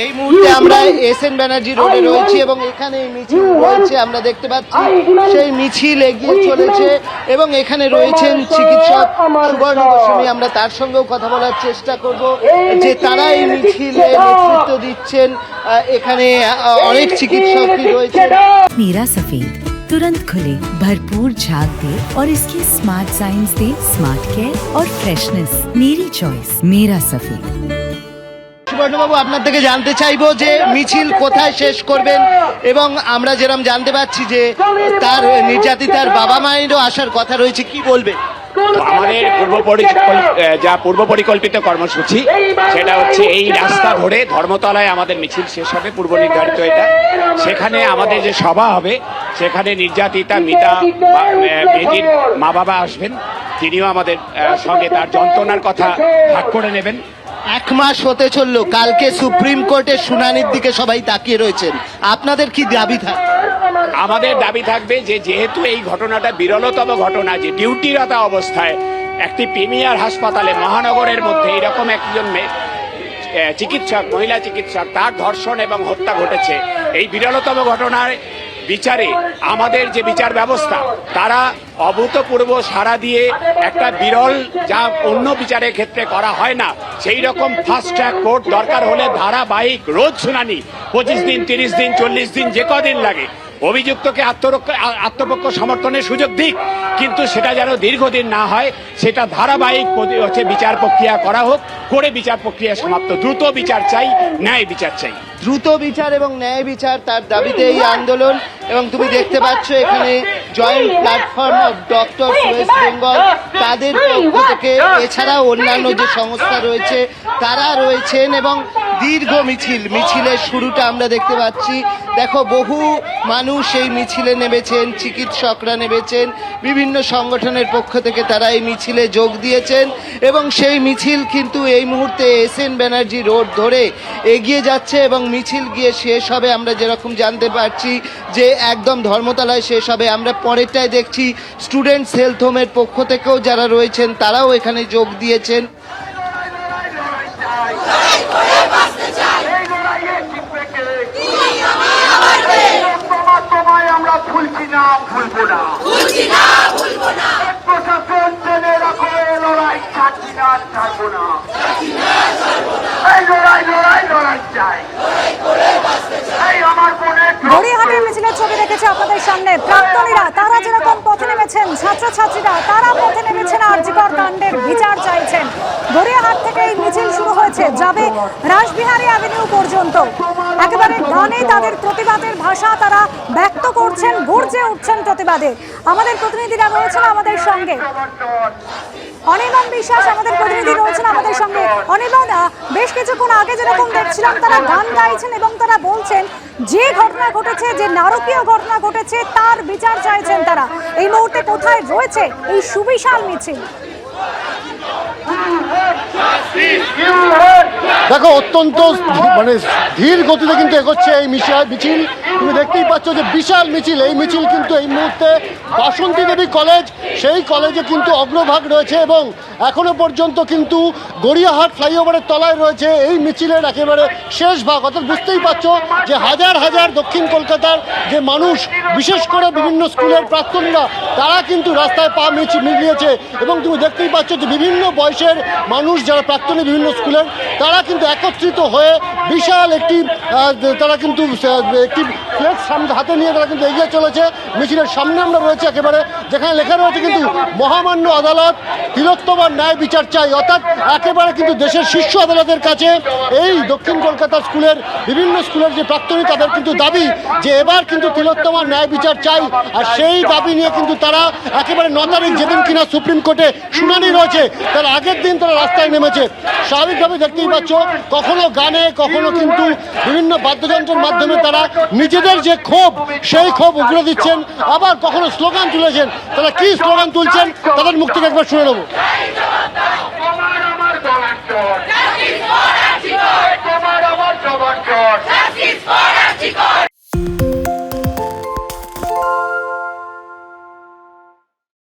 এই মুহূর্তে আমরা এসএন ব্যানার্জি রোডে রয়েছি এবং এখানে মিছিল রয়েছে আমরা দেখতে পাচ্ছি। সেই মিছিল এগিয়ে চলেছে এবং এখানে রয়েছেন চিকিৎসক সুবর্ণ গোস্বামী। আমরা তার সঙ্গেও কথা বলার চেষ্টা করব যে তারা এই মিছিলে নেতৃত্ব দিচ্ছেন। এখানে অনেক চিকিৎসকই রয়েছে। मेरा सफेद तुरंत खुले, भरपूर झाग दे और इसकी स्मार्ट साइंस दे स्मार्ट केयर और फ्रेशनेस। मेरी चॉइस मेरा सफेद। সুবর্ণবাবু, আপনার থেকে জানতে চাইবো যে মিছিল কোথায় শেষ করবেন এবং আমরা যেরকম জানতে পাচ্ছি যে তার নির্যাতিতার বাবা মায়েরও আসার কথা রয়েছে, কি বলবে? আমাদের পূর্ব পরিকল্পিত কর্মসূচি সেটা হচ্ছে এই রাস্তা ধরে ধর্মতলায় আমাদের মিছিল শেষ হবে, পূর্ব নির্ধারিত এটা। সেখানে আমাদের যে সভা হবে সেখানে নির্যাতিতা মিতা মেয়েটির মা বাবা আসবেন, তিনিও আমাদের সঙ্গে তার যন্ত্রণার কথা ভাগ করে নেবেন। 1 মাস হতে চললো, কালকে সুপ্রিম কোর্টের শুনানির দিকে সবাই তাকিয়ে রয়েছেন, আপনাদের কি দাবি থাকে? আমাদের দাবি থাকবে যে যেহেতু এই ঘটনাটা বিরলতম ঘটনা, যে ডিউটিরত অবস্থায় একটি প্রিমিয়ার হাসপাতালে মহানগরের মধ্যে এইরকম একজন চিকিৎসক, মহিলা চিকিৎসক, তার ধর্ষণ এবং হত্যা ঘটেছে, এই বিরলতম ঘটনার বিচারে আমাদের যে বিচার ব্যবস্থা তারা অভূতপূর্ব সাড়া দিয়ে একটা বিরল, যা অন্য বিচারের ক্ষেত্রে করা হয় না, সেই রকম ফাস্ট ট্র্যাক কোর্ট দরকার হলে ধারাবাহিক রোজ শুনানি, 25 দিন, 30 দিন, 40 দিন, যে কদিন লাগে, অভিযুক্তকে আত্মপক্ষ সমর্থনের সুযোগ দিক, কিন্তু সেটা যেন দীর্ঘদিন না হয়, সেটা ধারাবাহিক বিচার প্রক্রিয়া করা হোক, করে বিচার প্রক্রিয়া সমাপ্ত। দ্রুত বিচার চাই, ন্যায় বিচার চাই। দ্রুত বিচার এবং ন্যায় বিচার, তার দাবিতে এই আন্দোলন। এবং তুমি দেখতে পাচ্ছ এখানে joint platform of doctors West Bengal, তাদের পক্ষ থেকে, এছাড়াও অন্যান্য যে সংস্থা রয়েছে তারা রয়েছেন এবং দীর্ঘ মিছিলের শুরুটা আমরা দেখতে পাচ্ছি। দেখো, বহু মানুষ এই মিছিলে নেমেছেন, চিকিৎসকরা নেমেছেন, বিভিন্ন সংগঠনের পক্ষ থেকে তারা এই মিছিলে যোগ দিয়েছেন এবং সেই মিছিল কিন্তু এই মুহূর্তে এসএন ব্যানার্জি রোড ধরে এগিয়ে যাচ্ছে এবং মিছিল গিয়ে শেষ হবে, আমরা যেরকম জানতে পারছি যে একদম ধর্মতলায় শেষ হবে। আমরা পরেরটায় দেখছি স্টুডেন্টস হেলথ হোমের পক্ষ থেকেও যারা রয়েছেন তারাও এখানে যোগ দিয়েছেন। আমরা ভুলছি না, ভুলবো না, প্রশাসন জেনে রাখো, লড়াই ছাড়ছি না, ছাড়বো না, এই লড়াই চাই। আমার গড়িয়াহাটের মিছিলের ছবি রেখেছে আপনাদের সামনে। প্রাক্তনীরা তারা যেরকম পথে নেমেছেন, ছাত্রছাত্রীরা তারা পথে নেমেছেন, আরজিকর কাণ্ডের বিচার চাইছেন। গড়িয়াহাট থেকে এই মিছিল শুরু হয়েছে, যাবে রাসবিহারী অ্যাভিনিউ পর্যন্ত। একেবারে গানে তাদের প্রতিবাদের ভাষা তারা ব্যক্ত করছেন, গর্জে উঠছেন প্রতিবাদে। আমাদের প্রতিনিধিরা রয়েছেন আমাদের সঙ্গে, অনির্বাণ বিশ্বাস আমাদের প্রতিনিধি রয়েছেন আমাদের সঙ্গে। অনির্বাণ, বেশ কিছুক্ষণ আগে যেরকম দেখছিলাম তারা গান গাইছেন এবং তারা বলছেন যে ঘটনা ঘটেছে, যে নারকীয় ঘটনা ঘটেছে তার বিচার চাইছেন তারা। এই মুহূর্তে কোথায় রয়েছে এই সুবিশাল মিছিল? দেখো, অত্যন্ত ধীর গতিতে কিন্তু এগোচ্ছে এই মিছিল। তুমি দেখতেই পাচ্ছ যে বিশাল মিছিল। এই মিছিল কিন্তু এই মুহূর্তে বাসন্তী দেবী কলেজ, সেই কলেজে কিন্তু অগ্রভাগ রয়েছে এবং এখনো পর্যন্ত কিন্তু গড়িয়াহাট ফ্লাইওভারের তলায় রয়েছে এই মিছিলের একেবারে শেষ ভাগ। অর্থাৎ বুঝতেই পারছো যে হাজার হাজার দক্ষিণ কলকাতার যে মানুষ, বিশেষ করে বিভিন্ন স্কুলের প্রাক্তনীরা, তারা কিন্তু রাস্তায় পা মিলিয়েছে এবং তুমি দেখতেই পাচ্ছ যে বিভিন্ন বয়সের মানুষ যারা প্রাক্তনী বিভিন্ন স্কুলের, তারা কিন্তু একত্রিত হয়ে বিশাল একটি ফ্লেক্স সামনে হাতে নিয়ে তারা কিন্তু এগিয়ে চলেছে। মিছিলের সামনে আমরা রয়েছে একেবারে, যেখানে লেখা রয়েছে কিন্তু মহামান্য আদালত, তিলোত্তমার ন্যায় বিচার চাই। অর্থাৎ একেবারে কিন্তু দেশের শীর্ষ আদালতের কাছে এই দক্ষিণ কলকাতা স্কুলের বিভিন্ন স্কুলের যে প্রাক্তনী, তাদের কিন্তু দাবি যে এবার কিন্তু তিলোত্তমার ন্যায় বিচার চাই। আর সেই দাবি নিয়ে কিন্তু তারা একেবারে 9 তারিখ, যেদিন কিনা সুপ্রিম কোর্টে শুনানি রয়েছে, তার আগের দিন তারা রাস্তায় নেমেছে। স্বাভাবিকভাবে দেখতেই পাচ্ছ, কখনো গানে, কখনো কিন্তু বিভিন্ন বাদ্যযন্ত্রের মাধ্যমে তারা নিজেদের যে ক্ষোভ, সেই ক্ষোভ উগড়ে দিচ্ছেন, আবার কখনো স্লোগান তুলেছেন। তারা কি স্লোগান তুলছেন তাদের মুখ থেকে একবার শুনে নেব।